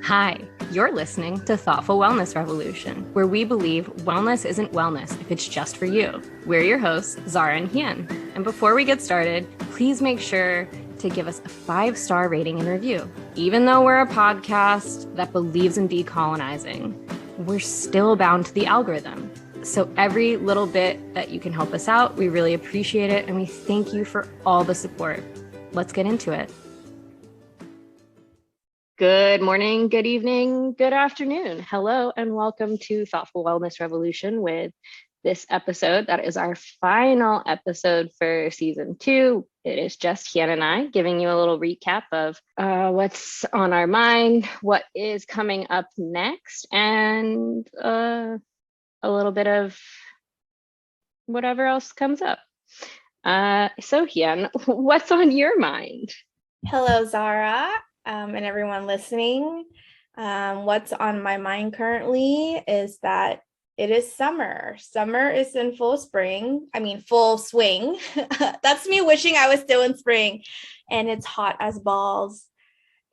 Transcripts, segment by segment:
Hi, you're listening to Thoughtful Wellness Revolution, where we believe wellness isn't wellness if it's just for you. We're your hosts, Zara and Hien. And before we get started, please make sure to give us a 5-star rating and review. Even though we're a podcast that believes in decolonizing, we're still bound to the algorithm. So every little bit that you can help us out, we really appreciate it. And we thank you for all the support. Let's get into it. Good morning, good evening, good afternoon. Hello, and welcome to Thoughtful Wellness Revolution with this episode. That is our final episode for season 2. It is just Hien and I giving you a little recap of what's on our mind, what is coming up next, and a little bit of whatever else comes up. So Hien, what's on your mind? Hello, Zara, and everyone listening. What's on my mind currently is that it is summer. Summer is in full swing. That's me wishing I was still in spring, and it's hot as balls.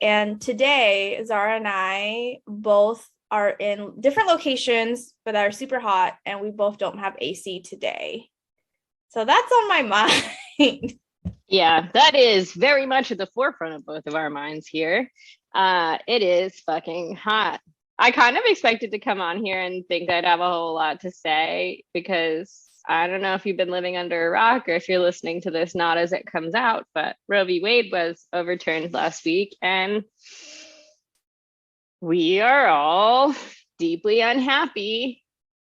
And today, Zara and I both are in different locations, but are super hot, and we both don't have AC today. So that's on my mind. Yeah, that is very much at the forefront of both of our minds here. It is fucking hot. I kind of expected to come on here and think I'd have a whole lot to say because I don't know if you've been living under a rock or if you're listening to this not as it comes out, but Roe v. Wade was overturned last week and we are all deeply unhappy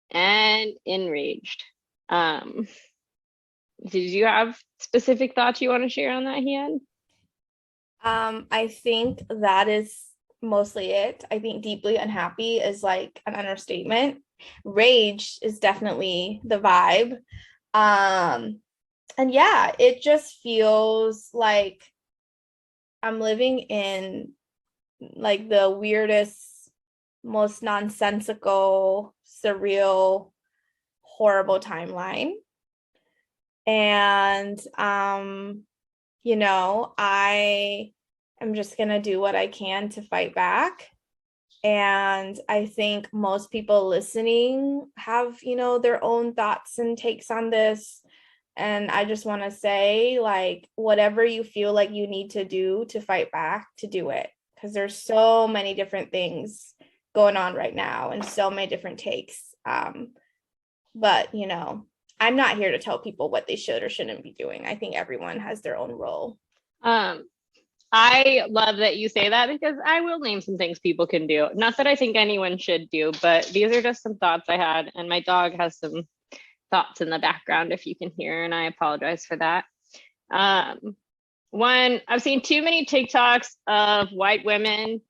and enraged. Did you have specific thoughts you want to share on that, Hien? I think that is mostly it. I think deeply unhappy is like an understatement. Rage is definitely the vibe. And yeah, it just feels like I'm living in like the weirdest, most nonsensical, surreal, horrible timeline. And, I am just going to do what I can to fight back. And I think most people listening have, their own thoughts and takes on this. And I just want to say, like, whatever you feel like you need to do to fight back, to do it. Because there's so many different things going on right now and so many different takes. But, I'm not here to tell people what they should or shouldn't be doing. I think everyone has their own role. I love that you say that because I will name some things people can do. Not that I think anyone should do, but these are just some thoughts I had. And my dog has some thoughts in the background if you can hear, and I apologize for that. One, I've seen too many TikToks of white women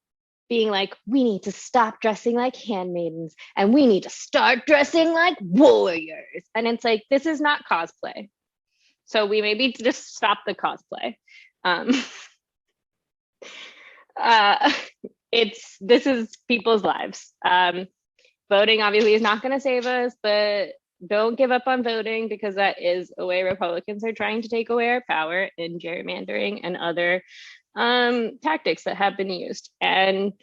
being like, we need to stop dressing like handmaidens and we need to start dressing like warriors. And it's like, this is not cosplay. So we maybe just stop the cosplay. This is people's lives. Voting obviously is not going to save us, but don't give up on voting because that is a way Republicans are trying to take away our power in gerrymandering and other tactics that have been used. And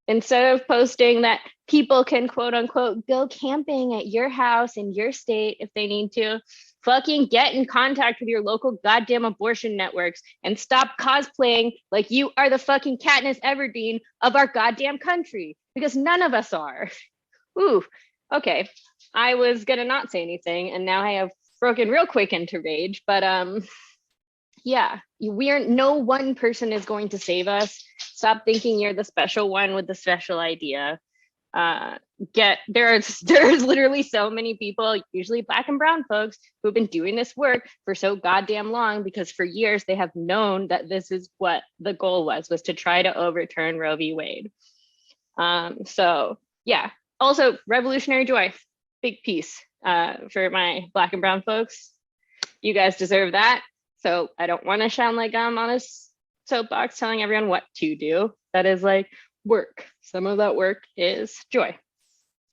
instead of posting that people can quote unquote go camping at your house in your state if they need to, fucking get in contact with your local goddamn abortion networks and stop cosplaying like you are the fucking Katniss Everdeen of our goddamn country, because none of us are. Ooh, okay. I was gonna not say anything and now I have broken real quick into rage, but yeah, no one person is going to save us. Stop thinking you're the special one with the special idea. There's literally so many people, usually Black and brown folks, who've been doing this work for so goddamn long because for years they have known that this is what the goal was to try to overturn Roe v. Wade. So yeah, also revolutionary joy, big piece for my Black and brown folks. You guys deserve that. So I don't want to sound like I'm on a soapbox telling everyone what to do. That is like work. Some of that work is joy.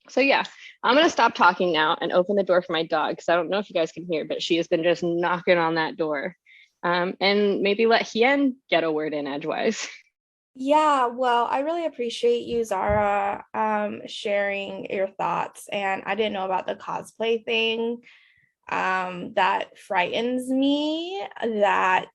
So yeah, I'm going to stop talking now and open the door for my dog because I don't know if you guys can hear, but she has been just knocking on that door. And maybe let Hien get a word in edgewise. Yeah, well, I really appreciate you, Zara, sharing your thoughts. And I didn't know about the cosplay thing. That frightens me. That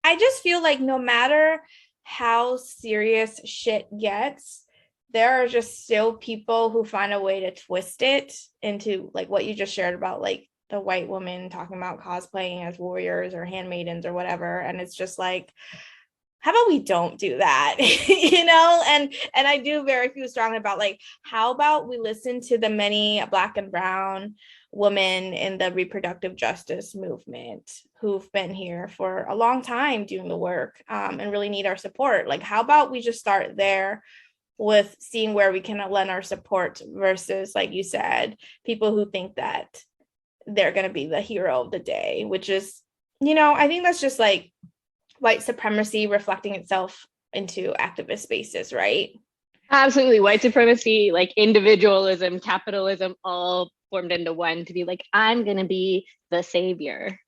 I just feel like no matter how serious shit gets, there are just still people who find a way to twist it into like what you just shared about like the white woman talking about cosplaying as warriors or handmaidens or whatever. And it's just like, how about we don't do that? And I do very feel strongly about like, how about we listen to the many Black and brown women in the reproductive justice movement who've been here for a long time doing the work, and really need our support. Like, how about we just start there with seeing where we can lend our support versus, like you said, people who think that they're going to be the hero of the day, which is, I think that's just like white supremacy reflecting itself into activist spaces, right? Absolutely. White supremacy, like individualism, capitalism, all formed into one to be like, I'm going to be the savior.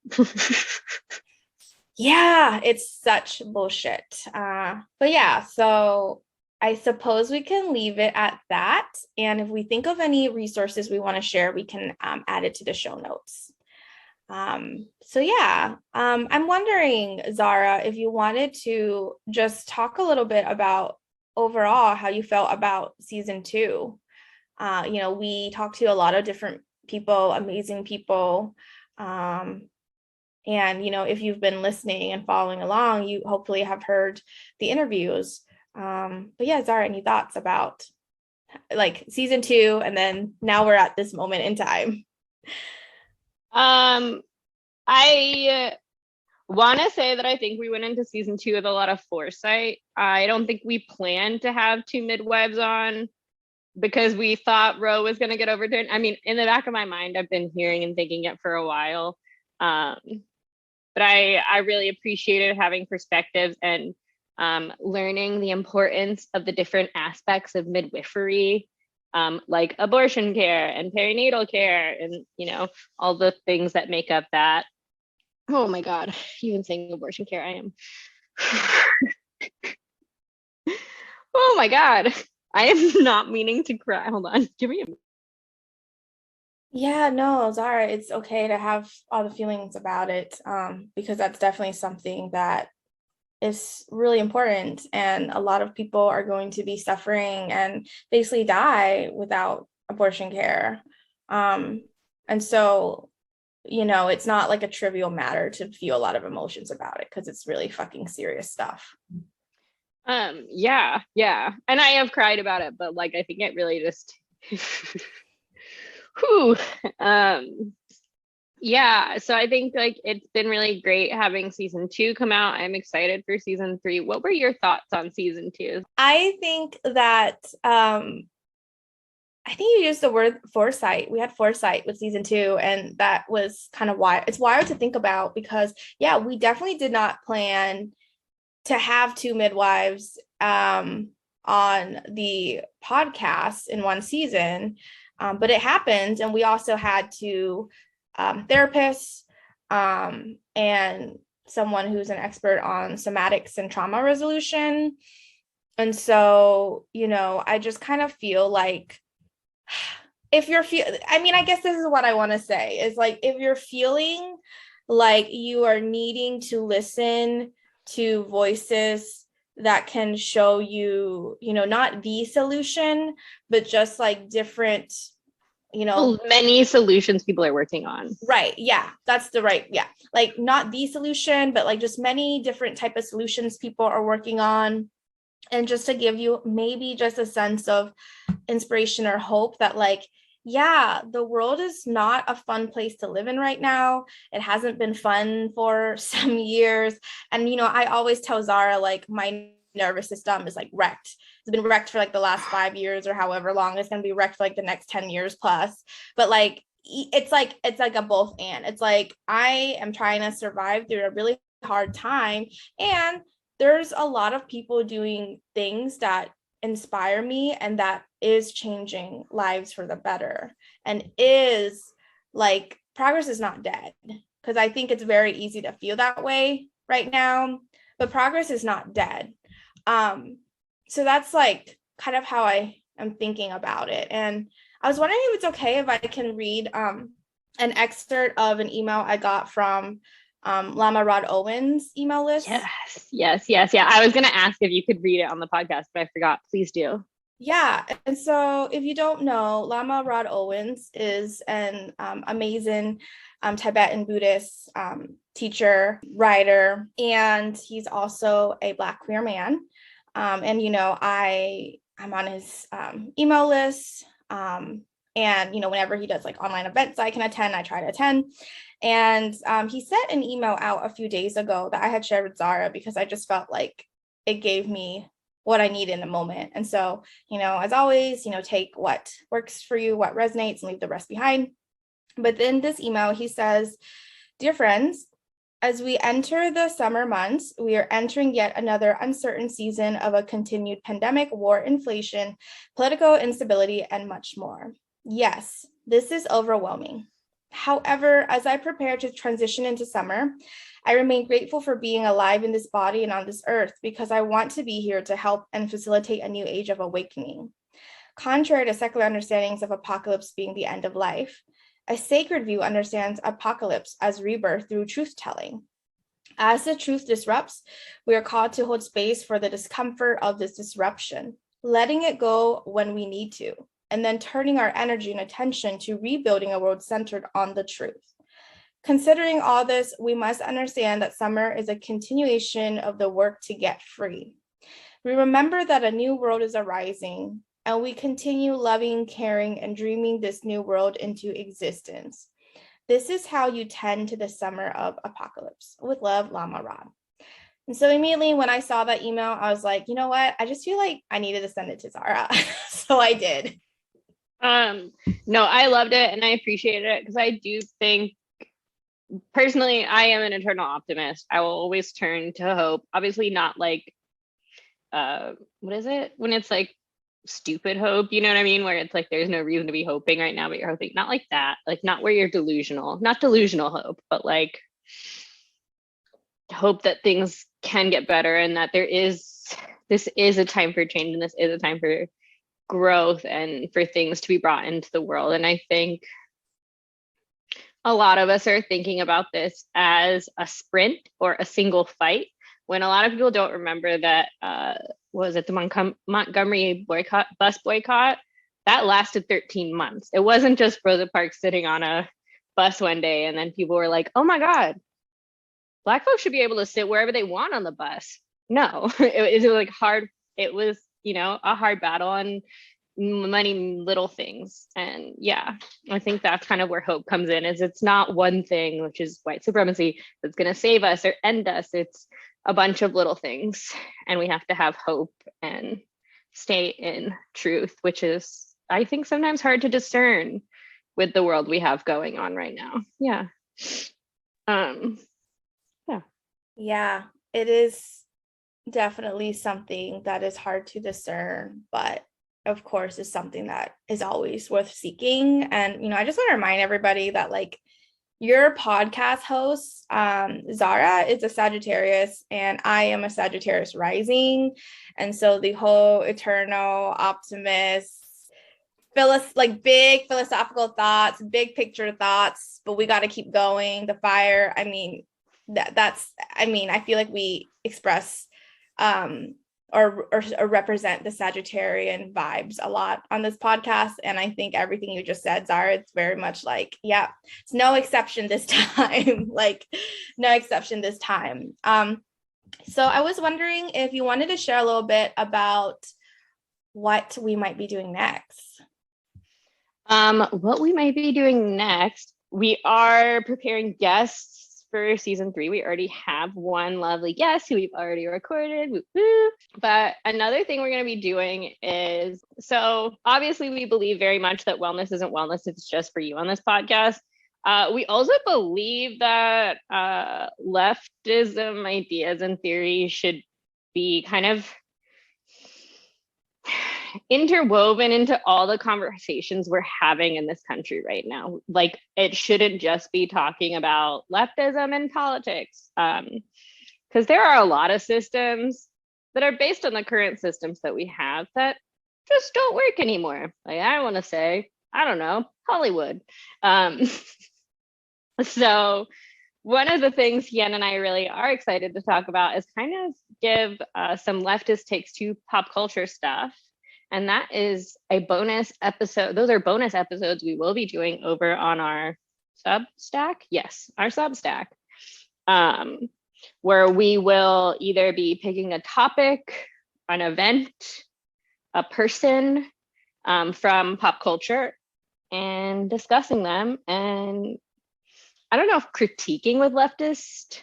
Yeah, it's such bullshit. But yeah, so I suppose we can leave it at that. And if we think of any resources we want to share, we can add it to the show notes. So yeah, I'm wondering, Zara, if you wanted to just talk a little bit about overall how you felt about season two. We talked to a lot of different people, amazing people. And if you've been listening and following along, you hopefully have heard the interviews. But yeah, Zara, any thoughts about like season two, and then now we're at this moment in time? um, I want to say that I think we went into season two with a lot of foresight. I don't think we planned to have two midwives on because we thought Roe was going to get overturned. I mean, in the back of my mind, I've been hearing and thinking it for a while. Um, but I really appreciated having perspectives and learning the importance of the different aspects of midwifery, like abortion care and perinatal care, and all the things that make up that. Oh my God, even saying abortion care, I am. Oh my God, I am not meaning to cry. Hold on, give me a. Yeah, no, Zara, it's okay to have all the feelings about it, because that's definitely something that is really important. And a lot of people are going to be suffering and basically die without abortion care. And so, it's not like a trivial matter to feel a lot of emotions about it because it's really fucking serious stuff. Yeah, and I have cried about it, but like I think it really just. Whew. Um, yeah, so I think like it's been really great having season two come out. I'm excited for season three. What were your thoughts on season two? I think that I think you used the word foresight. We had foresight with season two, and that was kind of why it's wild to think about because, yeah, we definitely did not plan to have two midwives on the podcast in one season, but it happened. And we also had two therapists and someone who's an expert on somatics and trauma resolution. And so, I just kind of feel like if you're I mean, I guess this is what I want to say is like if you're feeling like you are needing to listen to voices that can show you, not the solution, but just like different, Well, many solutions people are working on. right. Yeah, that's the right. Yeah. Like not the solution, but like just many different type of solutions people are working on. And just to give you maybe just a sense of inspiration or hope that like, yeah, the world is not a fun place to live in right now. It hasn't been fun for some years. And, I always tell Zara, like, my nervous system is like wrecked. It's been wrecked for like the last 5 years or however long. It's going to be wrecked for like the next 10 years plus. But like, it's like a both and. It's like, I am trying to survive through a really hard time. And there's a lot of people doing things that inspire me and that is changing lives for the better and is like progress is not dead, because I think it's very easy to feel that way right now, but progress is not dead. So that's like kind of how I am thinking about it. And I was wondering if it's okay if I can read an excerpt of an email I got from Lama Rod Owen's email list. Yes. Yeah. I was going to ask if you could read it on the podcast, but I forgot. Please do. Yeah. And so if you don't know, Lama Rod Owens is an amazing Tibetan Buddhist teacher, writer, and he's also a Black queer man. And, you know, I'm on his email list. And, you know, whenever he does like online events I can attend, I try to attend. And he sent an email out a few days ago that I had shared with Zara because I just felt like it gave me what I need in the moment. And so, you know, as always, you know, take what works for you, what resonates, and leave the rest behind. But in this email, he says, "Dear friends, as we enter the summer months, we are entering yet another uncertain season of a continued pandemic, war, inflation, political instability, and much more. Yes, this is overwhelming. However, as I prepare to transition into summer, I remain grateful for being alive in this body and on this earth because I want to be here to help and facilitate a new age of awakening. Contrary to secular understandings of apocalypse being the end of life, a sacred view understands apocalypse as rebirth through truth-telling. As the truth disrupts, we are called to hold space for the discomfort of this disruption, letting it go when we need to, and then turning our energy and attention to rebuilding a world centered on the truth. Considering all this, we must understand that summer is a continuation of the work to get free. We remember that a new world is arising, and we continue loving, caring, and dreaming this new world into existence. This is how you tend to the summer of apocalypse. With love, Lama Rod." And so immediately when I saw that email, I was like, you know what? I just feel like I needed to send it to Zara. So I did. No, I loved it and I appreciated it because I do think personally, I am an eternal optimist. I will always turn to hope. Obviously not like, what is it? When it's like stupid hope, you know what I mean? Where it's like, there's no reason to be hoping right now, but you're hoping. Not like that. Like not where you're delusional, not delusional hope, but like hope that things can get better and that this is a time for change and this is a time for growth and for things to be brought into the world. And I think a lot of us are thinking about this as a sprint or a single fight, when a lot of people don't remember that, was it the Montgomery bus boycott? That lasted 13 months. It wasn't just Rosa Parks sitting on a bus one day and then people were like, oh my God, Black folks should be able to sit wherever they want on the bus. No, it was like hard. It was, you know, a hard battle on many little things. And yeah, I think that's kind of where hope comes in, is it's not one thing, which is white supremacy, that's going to save us or end us. It's a bunch of little things, and we have to have hope and stay in truth, which is, I think, sometimes hard to discern with the world we have going on right now. Yeah. Yeah, it is definitely something that is hard to discern, but of course is something that is always worth seeking. And, you know, I just want to remind everybody that like your podcast host, Zara is a Sagittarius and I am a Sagittarius rising. And so the whole eternal optimist, like big philosophical thoughts, big picture thoughts, but we got to keep going. The fire. I mean, I feel like we express or represent the Sagittarian vibes a lot on this podcast. And I think everything you just said, Zara, it's very much like, yeah, it's no exception this time. Like no exception this time. So I was wondering if you wanted to share a little bit about what we might be doing next. What we might be doing next, we are preparing guests for season 3. We already have one lovely guest who we've already recorded. Woo-hoo. But another thing we're going to be doing is, so obviously we believe very much that wellness isn't wellness, it's just for you on this podcast. We also believe that leftism ideas and theories should be kind of interwoven into all the conversations we're having in this country right now. Like it shouldn't just be talking about leftism and politics. Because there are a lot of systems that are based on the current systems that we have that just don't work anymore. Like, I want to say, I don't know, Hollywood. So one of the things Hien and I really are excited to talk about is kind of give some leftist takes to pop culture stuff. And that is a bonus episode. Those are bonus episodes we will be doing over on our Substack. Yes, our Substack, where we will either be picking a topic, an event, a person from pop culture and discussing them. And I don't know if critiquing with leftist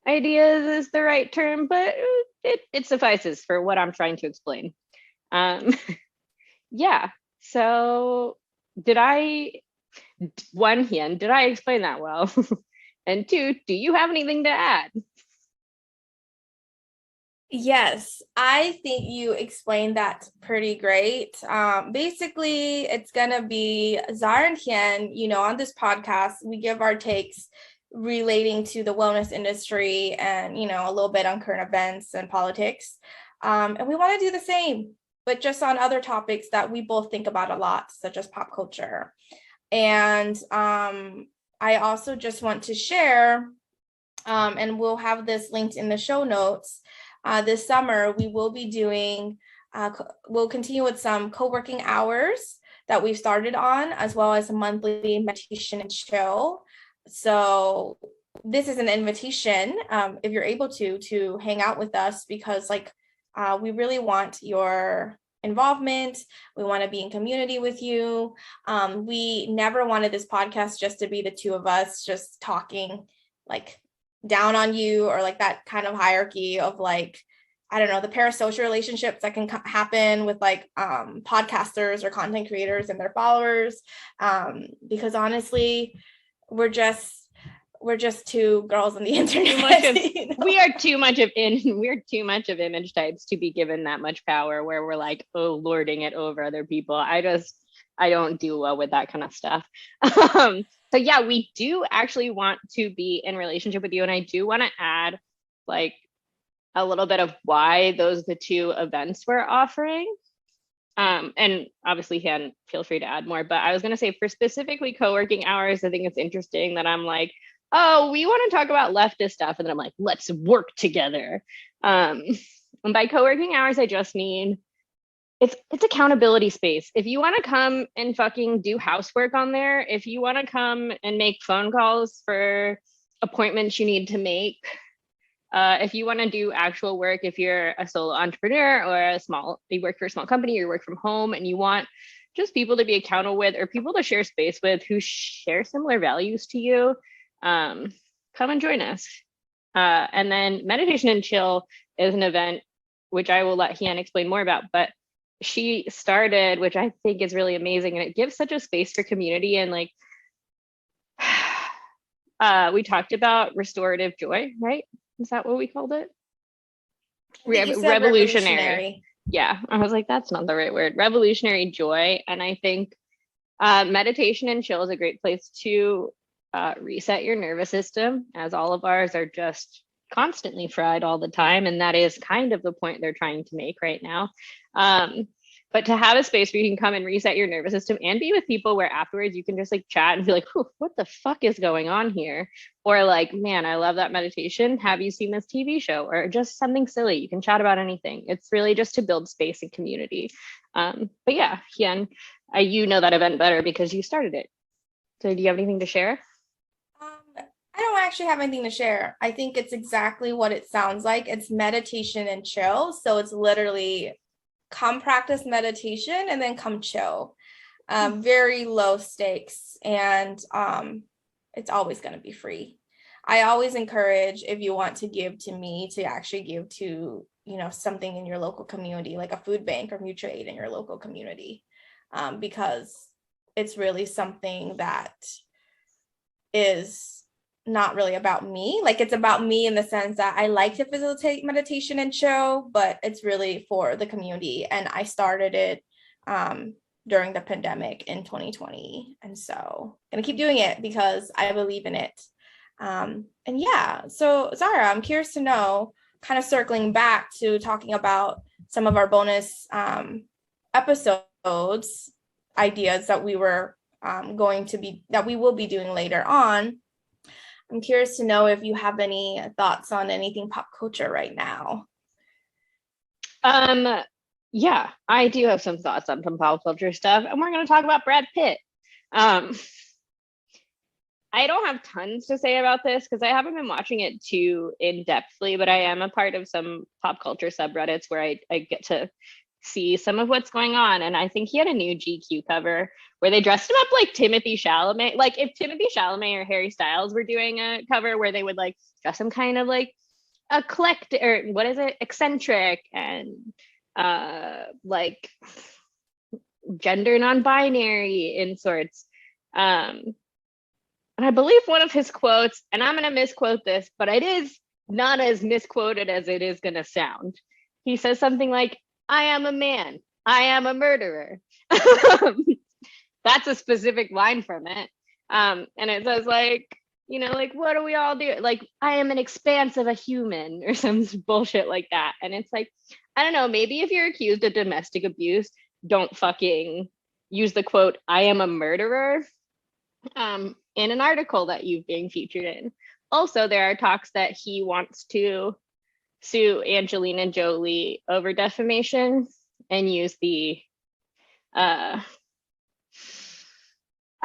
ideas is the right term, but it suffices for what I'm trying to explain. Yeah, so one, Hien, did I explain that well? And two, do you have anything to add? Yes, I think you explained that pretty great. Basically, it's gonna be Zara and Hien, on this podcast, we give our takes relating to the wellness industry and, a little bit on current events and politics. And we want to do the same, but just on other topics that we both think about a lot, such as pop culture. And I also just want to share, and we'll have this linked in the show notes. This summer, we will be doing, we'll continue with some co-working hours that we've started on, as well as a monthly meditation and chill. So this is an invitation, if you're able to hang out with us, because we really want your involvement. We want to be in community with you. We never wanted this podcast just to be the two of us just talking down on you, or that kind of hierarchy of I don't know, the parasocial relationships that can happen with podcasters or content creators and their followers. Because honestly, we're just two girls on the internet. We are too much of image types to be given that much power where we're lording it over other people. I don't do well with that kind of stuff. So yeah, we do actually want to be in relationship with you. And I do want to add a little bit of why those are the two events we're offering. And obviously, Hien, feel free to add more. But I was going to say, for specifically co-working hours, I think it's interesting that I'm oh, we want to talk about leftist stuff. And then I'm let's work together. And by co-working hours, I just mean it's accountability space. If you want to come and fucking do housework on there, if you want to come and make phone calls for appointments you need to make, if you want to do actual work, if you're a solo entrepreneur or you work for a small company, or you work from home and you want just people to be accountable with, or people to share space with who share similar values to you, come and join us. And then Meditation and Chill is an event which I will let Hien explain more about, but she started, which I think is really amazing, and it gives such a space for community. And we talked about restorative joy, right? Is that what we called it? Revolutionary. Yeah, I was that's not the right word. Revolutionary joy. And I think meditation and chill is a great place to reset your nervous system, as all of ours are just constantly fried all the time. And that is kind of the point they're trying to make right now. But to have a space where you can come and reset your nervous system and be with people where afterwards you can just chat and be what the fuck is going on here? Or man, I love that meditation. Have you seen this TV show? Or just something silly. You can chat about anything. It's really just to build space and community. But yeah, Hien, you know that event better because you started it. So do you have anything to share? I don't actually have anything to share. I think it's exactly what it sounds like. It's meditation and chill. So it's literally come practice meditation and then come chill. Very low stakes, and it's always going to be free. I always encourage, if you want to give to me, to actually give to something in your local community, like a food bank or mutual aid in your local community, because it's really something that is not really about me. It's about me in the sense that I like to facilitate meditation and chill, but it's really for the community. And I started it during the pandemic in 2020. And so I'm going to keep doing it because I believe in it. And yeah, so Zara, I'm curious to know, kind of circling back to talking about some of our bonus episodes, ideas that we were that we will be doing later on. I'm curious to know if you have any thoughts on anything pop culture right now. Yeah, I do have some thoughts on some pop culture stuff, and we're going to talk about Brad Pitt. Um, I don't have tons to say about this because I haven't been watching it too in-depthly, but I am a part of some pop culture subreddits where I get to see some of what's going on. And I think he had a new GQ cover where they dressed him up like Timothy Chalamet. Like if Timothy Chalamet or Harry Styles were doing a cover where they would like dress him kind of like eclectic, or what is it, eccentric, and like gender non-binary in sorts. And I believe one of his quotes, and I'm going to misquote this, but it is not as misquoted as it is going to sound. He says something like, I am a man. I am a murderer. That's a specific line from it. And it says like, you know, like, what do we all do? Like, I am an expanse of a human or some bullshit like that. And it's like, I don't know, maybe if you're accused of domestic abuse, don't fucking use the quote, I am a murderer, in an article that you've been featured in. Also, there are talks that he wants to sue Angelina Jolie over defamation and use the I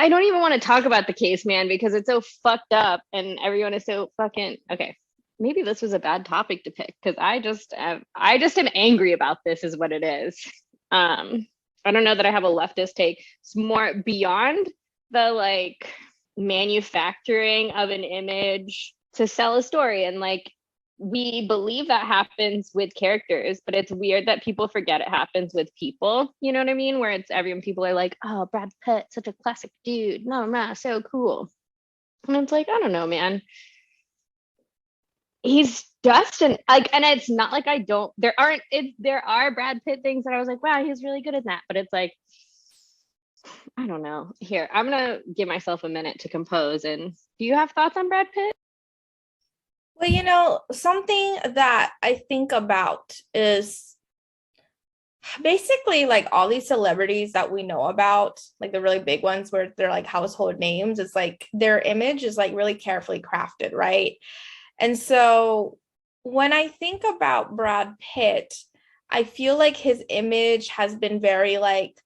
don't even want to talk about the case, man, because it's so fucked up and everyone is so fucking okay. Maybe this was a bad topic to pick because I just am angry about this is what it is. I don't know that I have a leftist take. It's more beyond the like manufacturing of an image to sell a story, and like we believe that happens with characters, but it's weird that people forget it happens with people. You know what I mean? Where it's everyone, people are like, oh, Brad Pitt, such a classic dude, no, so cool. And it's like, I don't know, man. He's just an like, and it's not like I don't. There are Brad Pitt things that I was like, wow, he's really good at that. But it's like, I don't know. Here, I'm gonna give myself a minute to compose. And do you have thoughts on Brad Pitt? Well, you know, something that I think about is basically like all these celebrities that we know about, like the really big ones where they're like household names, it's like their image is like really carefully crafted, right? And so when I think about Brad Pitt, I feel like his image has been very like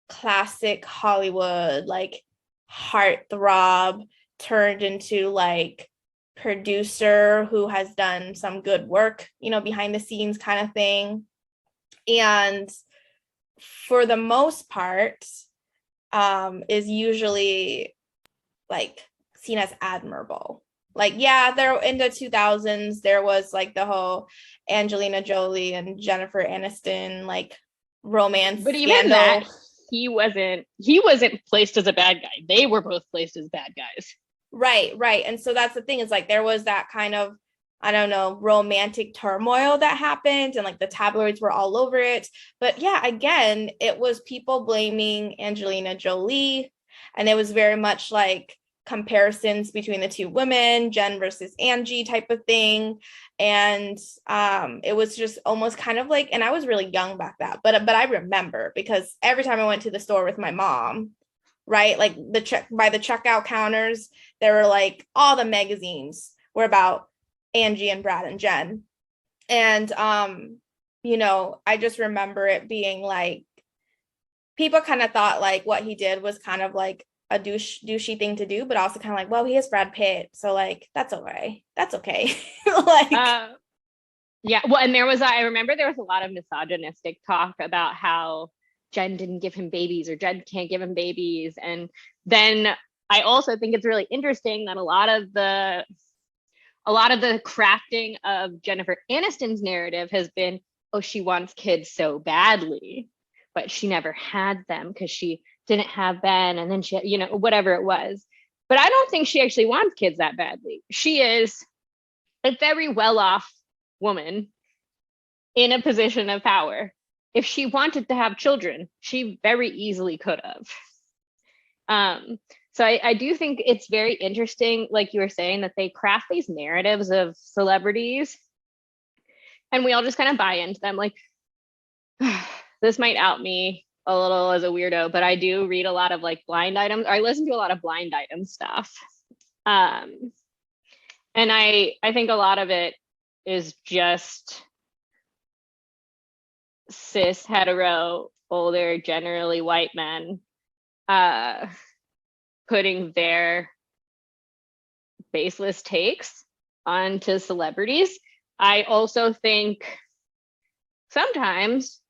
classic Hollywood, like heartthrob turned into like producer who has done some good work, you know, behind the scenes kind of thing. And for the most part, is usually like seen as admirable. Like, yeah, there in the 2000s, there was like the whole Angelina Jolie and Jennifer Aniston like romance But even scandal. that, he wasn't placed as a bad guy. They were both placed as bad guys. Right. And so that's the thing, is like there was that kind of, I don't know, romantic turmoil that happened and like the tabloids were all over it. But yeah, again, it was people blaming Angelina Jolie, and it was very much like comparisons between the two women, Jen versus Angie type of thing. And it was just almost kind of like, and I was really young back then, but I remember because every time I went to the store with my mom, right, like by the checkout counters, there were like all the magazines were about Angie and Brad and Jen. And you know, I just remember it being like people kind of thought like what he did was kind of like a douchey thing to do, but also kind of like, well, he is Brad Pitt, so like that's okay. Like yeah, well, and I remember there was a lot of misogynistic talk about how Jen didn't give him babies or Jen can't give him babies. And then I also think it's really interesting that a lot of the crafting of Jennifer Aniston's narrative has been, oh, she wants kids so badly, but she never had them because she didn't have Ben, and then she, you know, whatever it was. But I don't think she actually wants kids that badly. She is a very well-off woman in a position of power. If she wanted to have children, she very easily could have. So I do think it's very interesting, like you were saying, that they craft these narratives of celebrities and we all just kind of buy into them. Like, this might out me a little as a weirdo, but I do read a lot of like blind items, or I listen to a lot of blind item stuff. And I think a lot of it is just cis, hetero, older, generally white men putting their baseless takes onto celebrities. I also think sometimes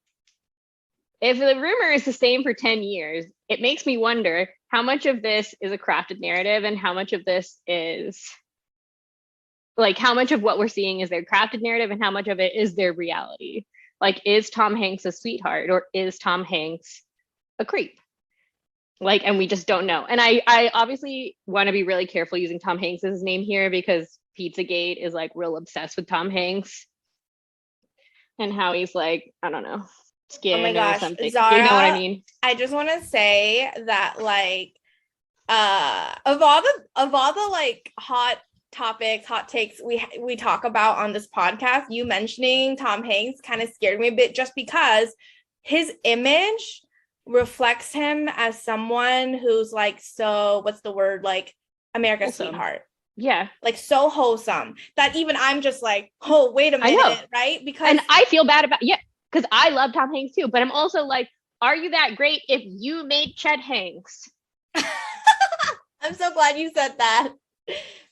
if the rumor is the same for 10 years, it makes me wonder how much of this is a crafted narrative and how much of this is like, how much of what we're seeing is their crafted narrative and how much of it is their reality. Like, is Tom Hanks a sweetheart or is Tom Hanks a creep? Like, and we just don't know. And I obviously want to be really careful using Tom Hanks as his name here because Pizzagate is like real obsessed with Tom Hanks and how he's like, I don't know, skin Oh my gosh, or something. Zara, You know what I mean? I just want to say that like of all the like hot topics, hot takes we talk about on this podcast, you mentioning Tom Hanks kind of scared me a bit just because his image reflects him as someone who's like, so what's the word, like America's Wholesome. sweetheart. Yeah. Like so wholesome that even I'm just like, oh, wait a minute, right? Because and I feel bad about because I love Tom Hanks too, but I'm also like, are you that great if you made Chet Hanks? I'm so glad you said that.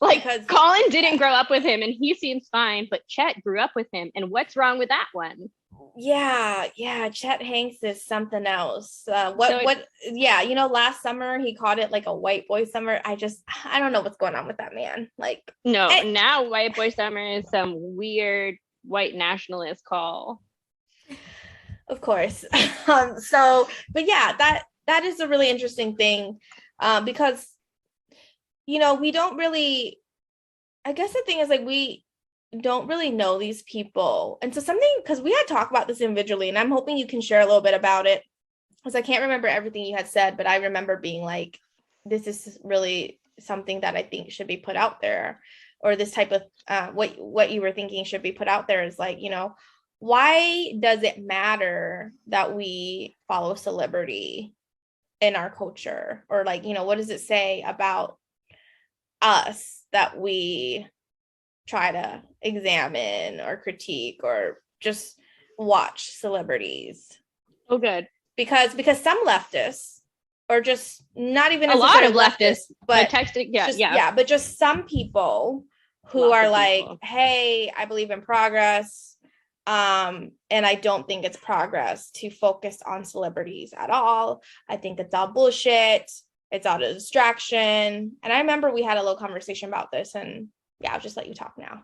Like, because Colin didn't grow up with him and he seems fine, but Chet grew up with him. And what's wrong with that one? Yeah, Chet Hanks is something else. Yeah, you know, last summer he called it like a white boy summer. I don't know what's going on with that man. Like, now white boy summer is some weird white nationalist call. Of course. But yeah, that is a really interesting thing, because you know, we don't really, I guess the thing is like we don't really know these people. And so because we had talked about this individually, and I'm hoping you can share a little bit about it, because I can't remember everything you had said, but I remember being like, this is really something that I think should be put out there, or this type of what you were thinking should be put out there is like, you know, why does it matter that we follow celebrity in our culture? Or like, you know, what does it say about us that we try to examine or critique or just watch celebrities? Oh, good. Because some leftists, or just not even a lot of leftists, but texting, but just some people who are like, hey, I believe in progress, and I don't think it's progress to focus on celebrities at all. I think it's all bullshit. It's all a distraction. And I remember we had a little conversation about this, and yeah, I'll just let you talk now.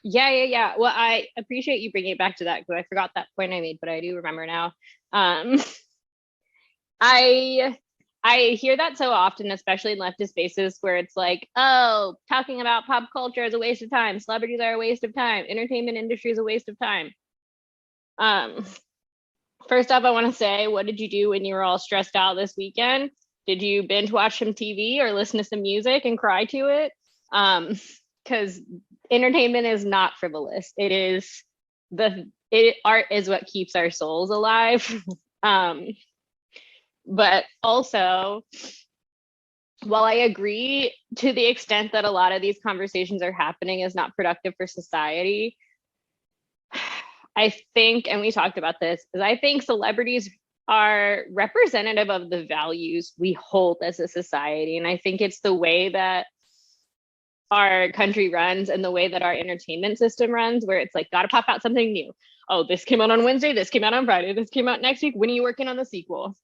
Yeah. Well, I appreciate you bringing it back to that because I forgot that point I made, but I do remember now. I hear that so often, especially in leftist spaces, where it's like, oh, talking about pop culture is a waste of time. Celebrities are a waste of time. Entertainment industry is a waste of time. First off, I want to say, what did you do when you were all stressed out this weekend? Did you binge watch some TV or listen to some music and cry to it? Because entertainment is not frivolous. It is art is what keeps our souls alive. But also, while I agree to the extent that a lot of these conversations are happening is not productive for society, I think, and we talked about this, is I think celebrities are representative of the values we hold as a society. And I think it's the way that our country runs and the way that our entertainment system runs, where it's like, gotta pop out something new. Oh, this came out on Wednesday, this came out on Friday, this came out next week. When are you working on the sequel?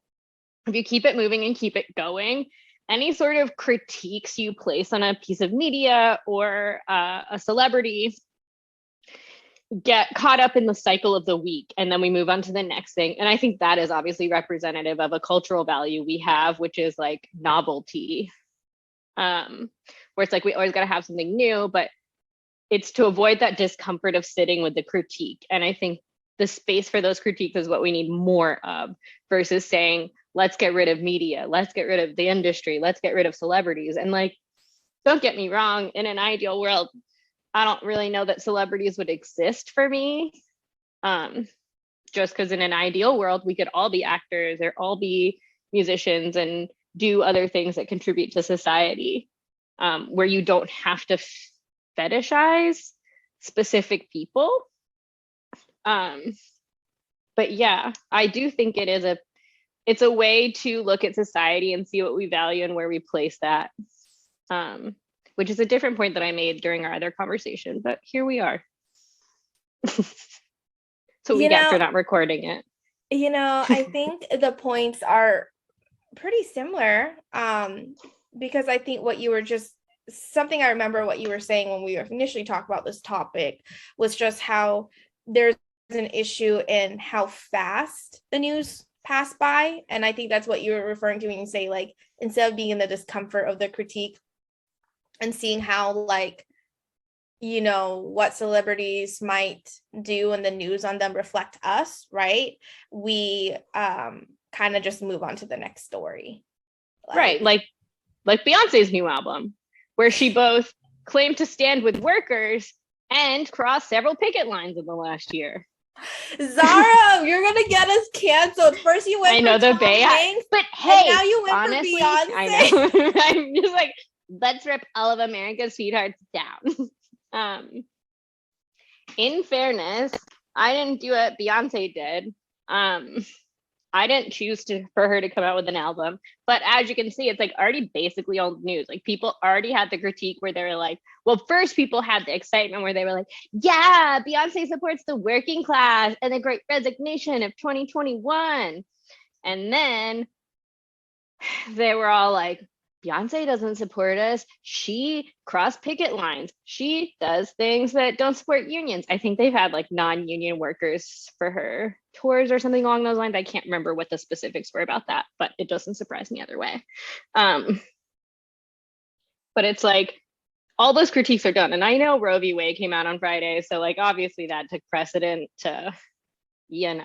If you keep it moving and keep it going, any sort of critiques you place on a piece of media or a celebrity get caught up in the cycle of the week, and then we move on to the next thing. And I think that is obviously representative of a cultural value we have, which is like novelty, where it's like we always got to have something new, but it's to avoid that discomfort of sitting with the critique. And I think the space for those critiques is what we need more of, versus saying, let's get rid of media, let's get rid of the industry, let's get rid of celebrities. And like, don't get me wrong, in an ideal world, I don't really know that celebrities would exist for me. Just because in an ideal world, we could all be actors or all be musicians and do other things that contribute to society, where you don't have to fetishize specific people. But yeah, I do think it's a way to look at society and see what we value and where we place that. Which is a different point that I made during our other conversation, but here we are. So we get for not recording it. I think the points are pretty similar, because I think what you were just, something I remember what you were saying when we initially talked about this topic was just how there's an issue in how fast the news passed by. And I think that's what you were referring to when you say, like, instead of being in the discomfort of the critique and seeing how, like, what celebrities might do and the news on them reflect us, right? We kind of just move on to the next story. Right. Like Beyonce's new album, where she both claimed to stand with workers and crossed several picket lines in the last year. Zara, you're gonna get us canceled. First you went for Tom Hanks, but hey, now you went honestly, for Beyonce. I know. I'm just like, let's rip all of America's sweethearts down. In fairness, I didn't do what Beyonce did. I didn't choose for her to come out with an album, but as you can see, it's like already basically old news. Like, people already had the critique where they were like, well, first people had the excitement where they were like, yeah, Beyonce supports the working class and the great resignation of 2021. And then they were all like, Beyonce doesn't support us. She crossed picket lines. She does things that don't support unions. I think they've had like non-union workers for her tours or something along those lines. I can't remember what the specifics were about that, but it doesn't surprise me either way. But it's like, all those critiques are done. And I know Roe v. Wade came out on Friday. So like, obviously that took precedent to, an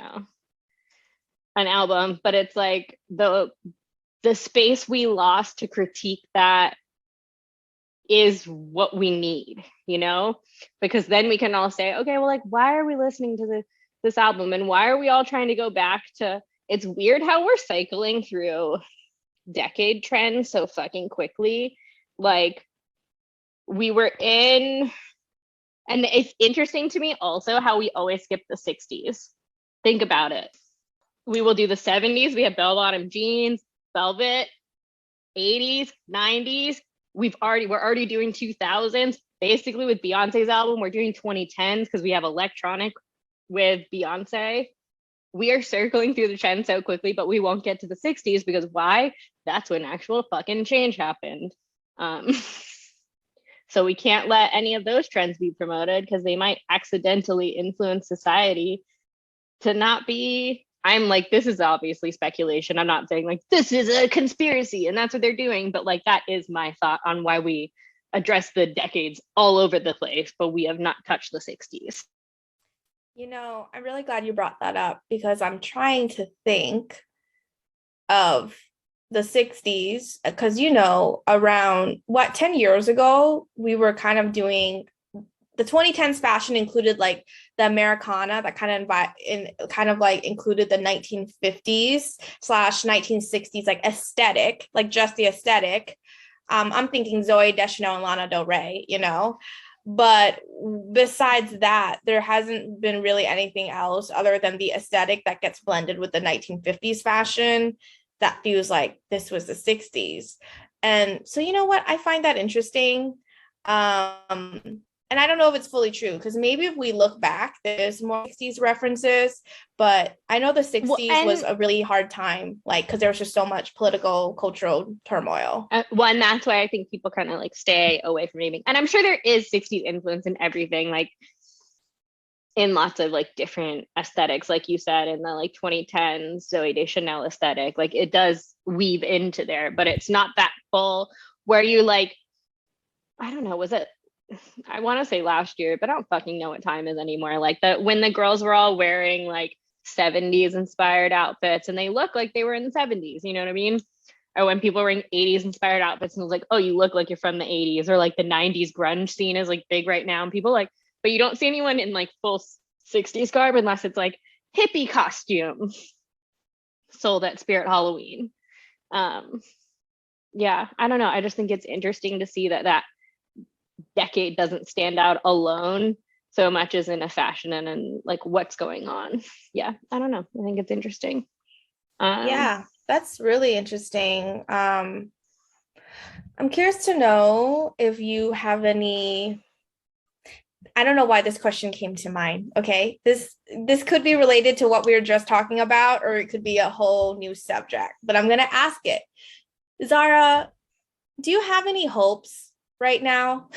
album, but it's like the space we lost to critique that is what we need, because then we can all say, okay, well, like, why are we listening to this album? And why are we all trying to go back to, it's weird how we're cycling through decade trends so fucking quickly. Like, we were in, and it's interesting to me also how we always skip the 60s. Think about it. We will do the 70s. We have bell-bottom jeans, velvet, 80s, 90s. We're already doing 2000s. Basically, with Beyonce's album, we're doing 2010s because we have electronic with Beyonce. We are circling through the trend so quickly, but we won't get to the 60s because why? That's when actual fucking change happened. So we can't let any of those trends be promoted because they might accidentally influence society to not be. I'm like, this is obviously speculation. I'm not saying like this is a conspiracy and that's what they're doing, but like that is my thought on why we address the decades all over the place, but we have not touched the 60s. I'm really glad you brought that up because I'm trying to think of the 60s because, around 10 years ago, we were kind of doing the 2010s fashion included like the Americana that kind of included the 1950s/1960s like aesthetic, like just the aesthetic. I'm thinking Zooey Deschanel and Lana Del Rey, but besides that, there hasn't been really anything else other than the aesthetic that gets blended with the 1950s fashion that feels like this was the 60s. And so, you know what? I find that interesting. And I don't know if it's fully true because maybe if we look back, there's more 60s references, but I know the 60s was a really hard time, like, because there was just so much political, cultural turmoil. And that's why I think people kind of like stay away from naming. And I'm sure there is 60s influence in everything, like in lots of like different aesthetics, like you said, in the like 2010s, Zooey Deschanel aesthetic, like it does weave into there, but it's not that full where you like, I don't know, was it? I want to say last year, but I don't fucking know what time is anymore. Like when the girls were all wearing like 70s inspired outfits and they look like they were in the 70s, you know what I mean? Or when people wearing 80s inspired outfits and it was like, oh, you look like you're from the 80s, or like the 90s grunge scene is like big right now. And people like, but you don't see anyone in like full 60s garb unless it's like hippie costume sold at Spirit Halloween. Yeah, I don't know. I just think it's interesting to see that decade doesn't stand out alone so much as in a fashion and in like what's going on. Yeah, I don't know. I think it's interesting. Yeah, that's really interesting. I'm curious to know if you have any. I don't know why this question came to mind. Okay, this could be related to what we were just talking about, or it could be a whole new subject. But I'm gonna ask it. Zara, do you have any hopes right now?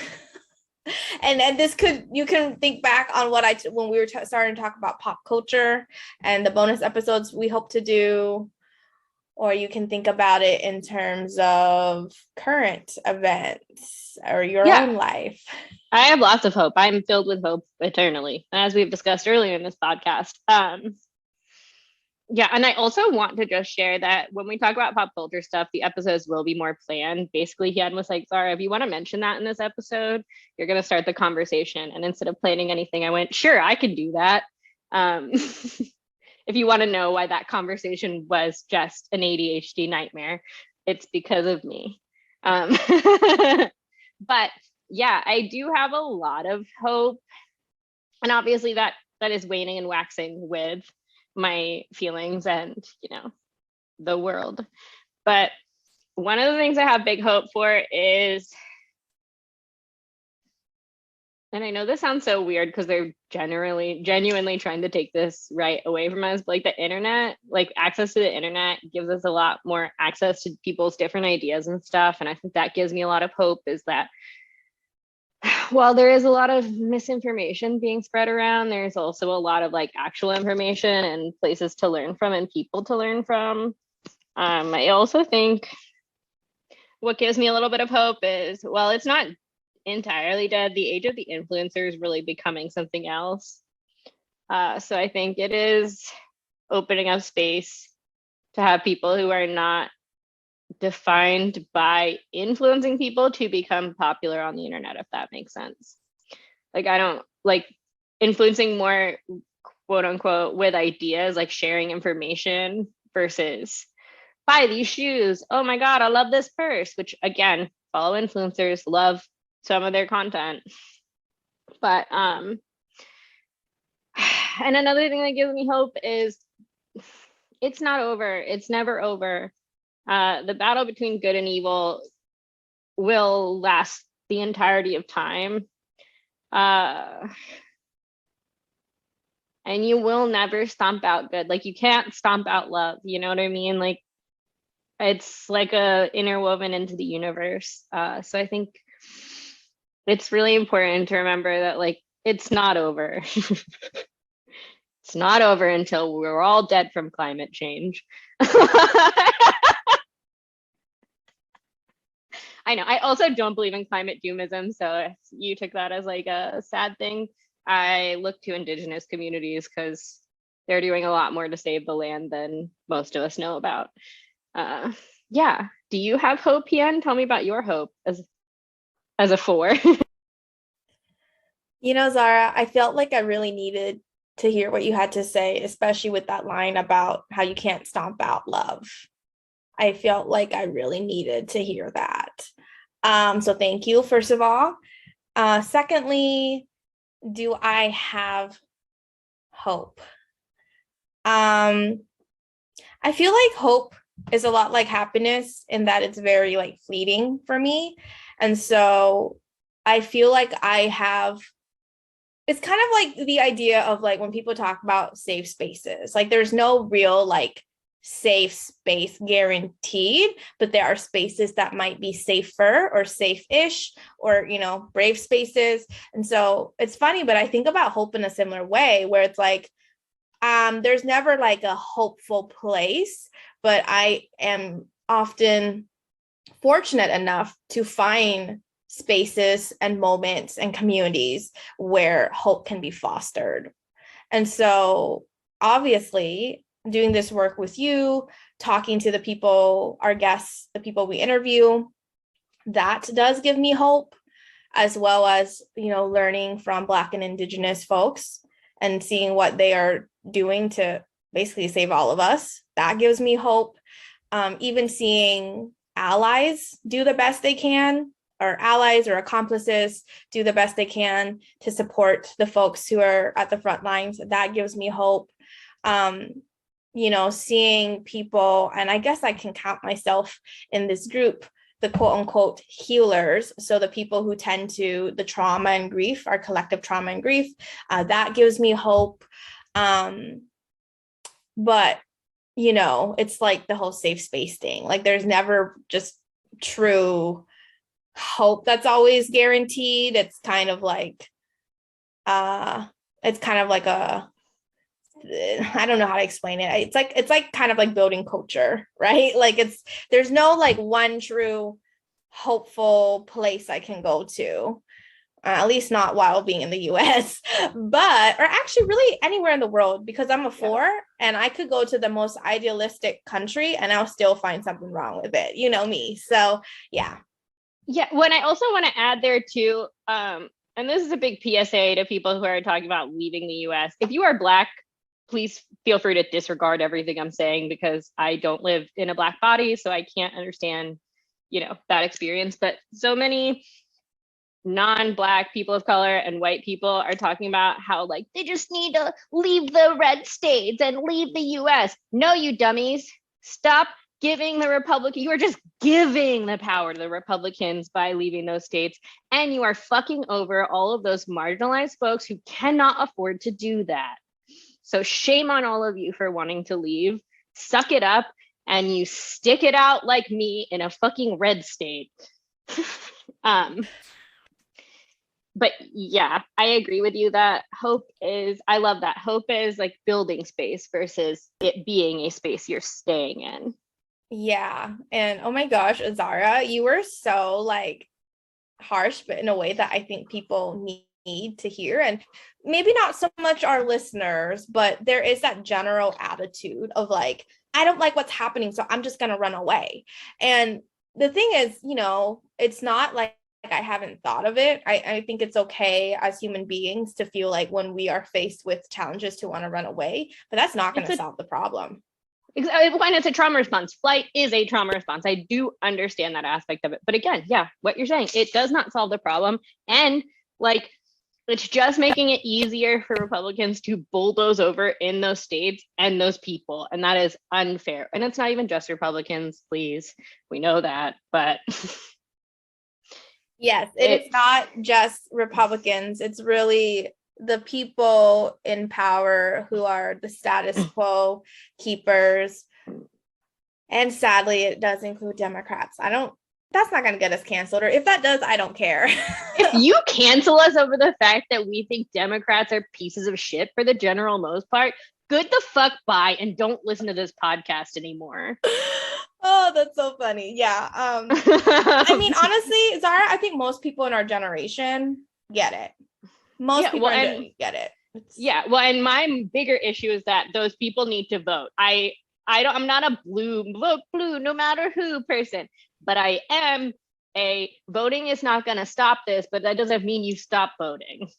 And this could, you can think back on what when we were starting to talk about pop culture and the bonus episodes we hope to do, or you can think about it in terms of current events or your own life. I have lots of hope. I'm filled with hope eternally, as we've discussed earlier in this podcast. Yeah, and I also want to just share that when we talk about pop culture stuff, the episodes will be more planned. Basically, Hian was like, Zara, if you want to mention that in this episode, you're going to start the conversation. And instead of planning anything, I went, sure, I can do that. If you want to know why that conversation was just an ADHD nightmare, it's because of me. But yeah, I do have a lot of hope. And obviously that is waning and waxing with my feelings and, you know, the world. But one of the things I have big hope for is, and I know this sounds so weird because they're genuinely trying to take this right away from us, but like the internet, like access to the internet gives us a lot more access to people's different ideas and stuff. And I think that gives me a lot of hope, is that while there is a lot of misinformation being spread around, there's also a lot of like actual information and places to learn from and people to learn from. I also think what gives me a little bit of hope is, well, it's not entirely dead. The age of the influencer is really becoming something else. So I think it is opening up space to have people who are not defined by influencing people to become popular on the internet, if that makes sense. Like, I don't like influencing more, quote unquote, with ideas, like sharing information versus buy these shoes. Oh my God, I love this purse, which again, follow influencers, love some of their content. But and another thing that gives me hope is it's not over. It's never over. The battle between good and evil will last the entirety of time. And you will never stomp out good. Like, you can't stomp out love. You know what I mean? Like, it's like a interwoven into the universe. So I think it's really important to remember that, like, it's not over. It's not over until we're all dead from climate change. I know. I also don't believe in climate doomism. So if you took that as like a sad thing, I look to Indigenous communities because they're doing a lot more to save the land than most of us know about. Yeah. Do you have hope, Hian? Tell me about your hope as a 4. You know, Zara, I felt like I really needed to hear what you had to say, especially with that line about how you can't stomp out love. I felt like I really needed to hear that. So thank you, first of all. Secondly, do I have hope? I feel like hope is a lot like happiness in that it's very like fleeting for me. And so I feel like it's kind of like the idea of like when people talk about safe spaces, like there's no real like safe space guaranteed, but there are spaces that might be safer or safe-ish or, you know, brave spaces. And so it's funny, but I think about hope in a similar way where it's like, there's never like a hopeful place, but I am often fortunate enough to find spaces and moments and communities where hope can be fostered. And so obviously doing this work with you, talking to the people, our guests, the people we interview, that does give me hope, as well as, learning from Black and Indigenous folks and seeing what they are doing to basically save all of us. That gives me hope. Even seeing allies do the best they can, or allies or accomplices do the best they can to support the folks who are at the front lines, that gives me hope. Seeing people, and I guess I can count myself in this group, the quote unquote healers. So the people who tend to the trauma and grief, our collective trauma and grief, that gives me hope. But, it's like the whole safe space thing. Like there's never just true hope that's always guaranteed. It's kind of like I don't know how to explain it. It's like kind of like building culture, right? Like there's no like one true hopeful place I can go to, at least not while being in the US, or actually really anywhere in the world, because I'm a 4 and I could go to the most idealistic country and I'll still find something wrong with it. Me. So yeah. Yeah. When I also want to add there too, and this is a big PSA to people who are talking about leaving the US. If you are Black, please feel free to disregard everything I'm saying, because I don't live in a Black body, so I can't understand, that experience. But so many non-Black people of color and white people are talking about how like they just need to leave the red states and leave the US. No, you dummies. Stop giving the Republican, you are just giving the power to the Republicans by leaving those states. And you are fucking over all of those marginalized folks who cannot afford to do that. So shame on all of you for wanting to leave. Suck it up and you stick it out like me in a fucking red state. But yeah, I agree with you that I love that. Hope is like building space versus it being a space you're staying in. Yeah. And oh my gosh, Azara, you were so like harsh, but in a way that I think people need to hear. And maybe not so much our listeners, but there is that general attitude of like, I don't like what's happening, so I'm just going to run away. And the thing is, it's not like I haven't thought of it. I think it's okay as human beings to feel like when we are faced with challenges to want to run away, but that's not going to solve the problem. When it's a trauma response, flight is a trauma response. I do understand that aspect of it. But again, yeah, what you're saying, it does not solve the problem. And like, it's just making it easier for Republicans to bulldoze over in those states and those people. And that is unfair. And it's not even just Republicans, please. We know that, but yes, it's not just Republicans. It's really the people in power who are the status quo keepers. And sadly, it does include Democrats. That's not going to get us canceled. Or if that does, I don't care. If you cancel us over the fact that we think Democrats are pieces of shit for the general most part, good the fuck bye and don't listen to this podcast anymore. Oh, that's so funny. Yeah. I mean, honestly, Zara, I think most people in our generation get it. Most people get it. And my bigger issue is that those people need to vote. I'm not a vote blue no matter who person, but I am voting is not going to stop this, but that doesn't mean you stop voting.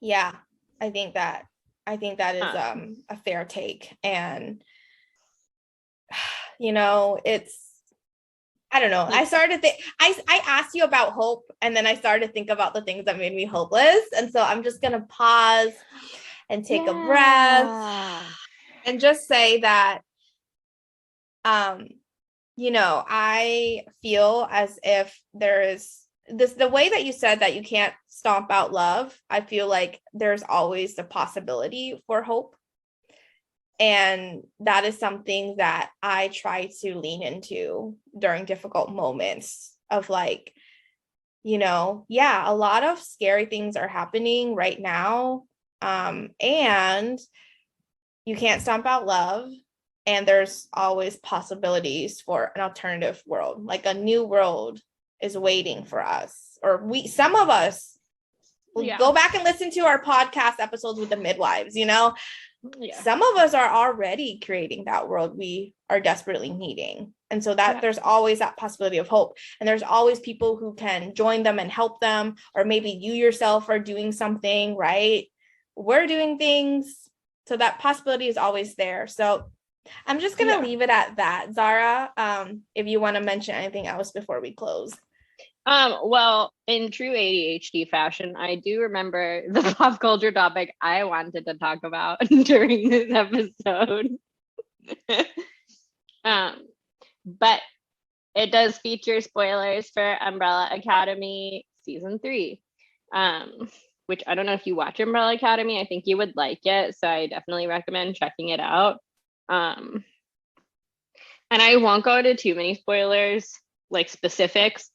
Yeah, I think that is a fair take. And I don't know. I started to think, I asked you about hope, and then I started to think about the things that made me hopeless. And so I'm just going to pause and take a breath and just say that, I feel as if there is the way that you said that you can't stomp out love. I feel like there's always the possibility for hope. And that is something that I try to lean into during difficult moments of like, a lot of scary things are happening right now. And you can't stomp out love. And there's always possibilities for an alternative world, like a new world is waiting for us, or some of us will go back and listen to our podcast episodes with the midwives, Yeah. Some of us are already creating that world we are desperately needing. And so that there's always that possibility of hope. And there's always people who can join them and help them, or maybe you yourself are doing something, right? We're doing things. So that possibility is always there. So I'm just going to leave it at that, Zara. If you want to mention anything else before we close. Well, in true ADHD fashion, I do remember the pop culture topic I wanted to talk about during this episode. But it does feature spoilers for Umbrella Academy season 3, which I don't know if you watch Umbrella Academy. I think you would like it, so I definitely recommend checking it out. And I won't go into too many spoilers, like specifics,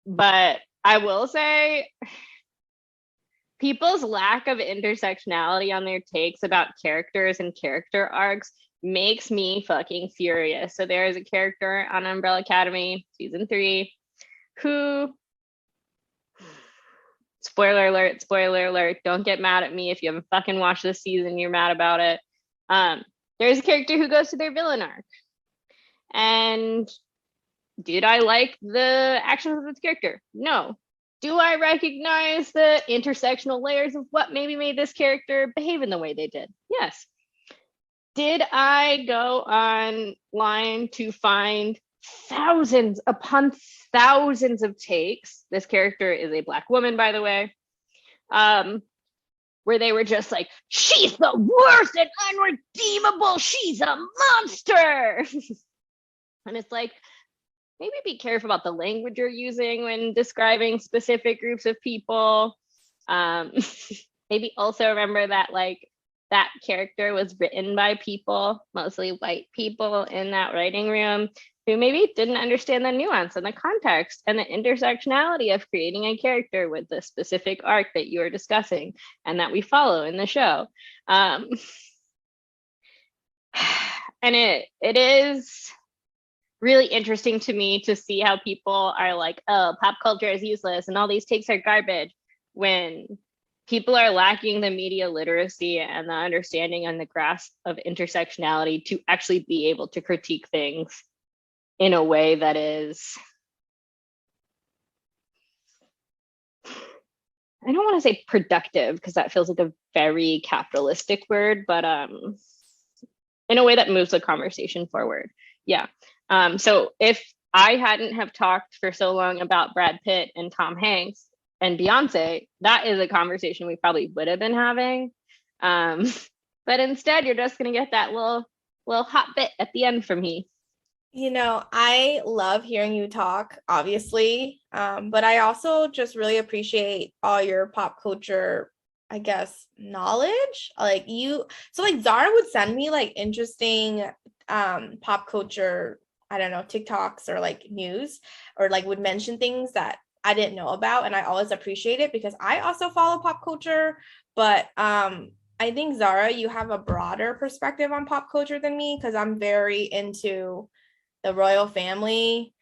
but I will say people's lack of intersectionality on their takes about characters and character arcs makes me fucking furious. So there is a character on Umbrella Academy season 3 who, spoiler alert, don't get mad at me if you haven't fucking watched this season, you're mad about it. There's a character who goes to their villain arc. And did I like the actions of this character? No. Do I recognize the intersectional layers of what maybe made this character behave in the way they did? Yes. Did I go online to find thousands upon thousands of takes? This character is a Black woman, by the way, where they were just like, she's the worst and unredeemable. She's a monster. And it's like, maybe be careful about the language you're using when describing specific groups of people. Maybe also remember that like that character was written by people, mostly white people in that writing room, who maybe didn't understand the nuance and the context and the intersectionality of creating a character with the specific arc that you are discussing and that we follow in the show. And it is really interesting to me to see how people are like, oh, pop culture is useless and all these takes are garbage, when people are lacking the media literacy and the understanding and the grasp of intersectionality to actually be able to critique things in a way that is, I don't want to say productive because that feels like a very capitalistic word, but in a way that moves the conversation forward. Yeah. So if I hadn't have talked for so long about Brad Pitt and Tom Hanks and Beyonce, that is a conversation we probably would have been having. But instead, you're just going to get that little hot bit at the end from me. You know, I love hearing you talk, obviously, but I also just really appreciate all your pop culture, I guess, knowledge. Like Zara would send me like interesting pop culture, I don't know, TikToks or like news, or like would mention things that I didn't know about. And I always appreciate it because I also follow pop culture. But I think, Zara, you have a broader perspective on pop culture than me because I'm very into the royal family.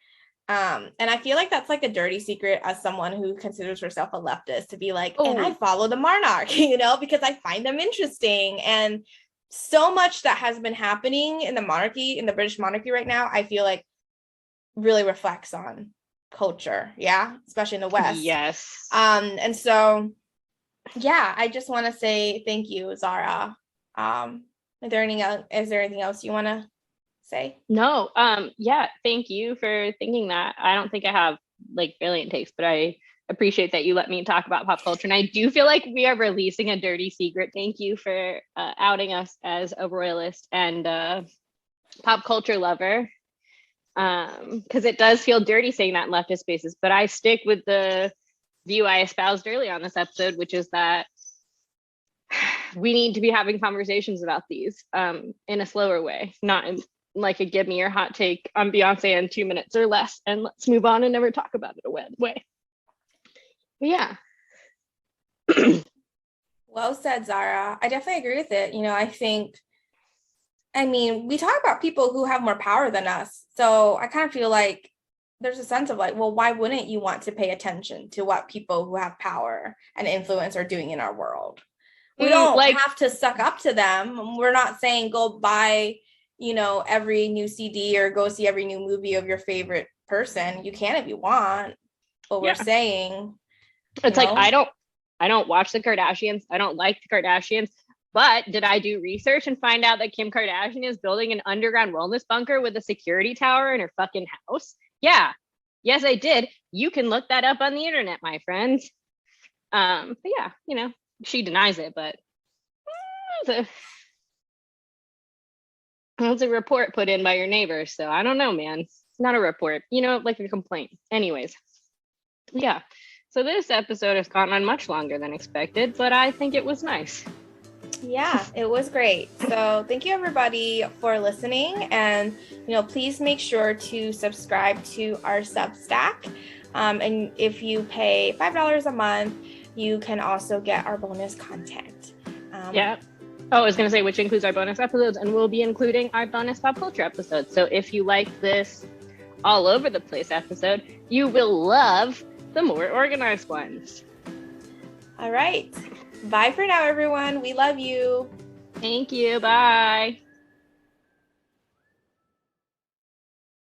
And I feel like that's like a dirty secret as someone who considers herself a leftist, to be like, and I follow the monarch, you know, because I find them interesting. And so much that has been happening in the monarchy, in the British monarchy right now, I feel like really reflects on culture. Yeah. Especially in the West. Yes. And so, yeah, I just want to say thank you, Zara. Is there anything else you want to say? No. Yeah. Thank you for thinking that. I don't think I have like brilliant takes, but I appreciate that you let me talk about pop culture. And I do feel like we are releasing a dirty secret. Thank you for outing us as a royalist and pop culture lover. Because it does feel dirty saying that in leftist spaces, but I stick with the view I espoused earlier on this episode, which is that we need to be having conversations about these in a slower way, not in like a give me your hot take on Beyonce in 2 minutes or less, and let's move on and never talk about it a way. But yeah. Well said, Zara. I definitely agree with it. You know, we talk about people who have more power than us. So I kind of feel like there's a sense of like, well, why wouldn't you want to pay attention to what people who have power and influence are doing in our world? We don't like, have to suck up to them. We're not saying go buy, every new CD or go see every new movie of your favorite person. You can if you want, but we're saying it's like I don't watch the Kardashians. I don't like the Kardashians. But did I do research and find out that Kim Kardashian is building an underground wellness bunker with a security tower in her fucking house? Yeah. Yes, I did. You can look that up on the internet, my friends. But yeah, she denies it, but it's a report put in by your neighbor. So I don't know, man. It's not a report, like a complaint. Anyways, yeah. So this episode has gone on much longer than expected, but I think it was nice. Yeah, it was great. So thank you everybody for listening. And, please make sure to subscribe to our Substack. And if you pay $5 a month, you can also get our bonus content. Yeah. Oh, I was going to say, which includes our bonus episodes, and we'll be including our bonus pop culture episodes. So if you like this all over the place episode, you will love the more organized ones. All right. Bye for now, everyone. We love you. Thank you. Bye.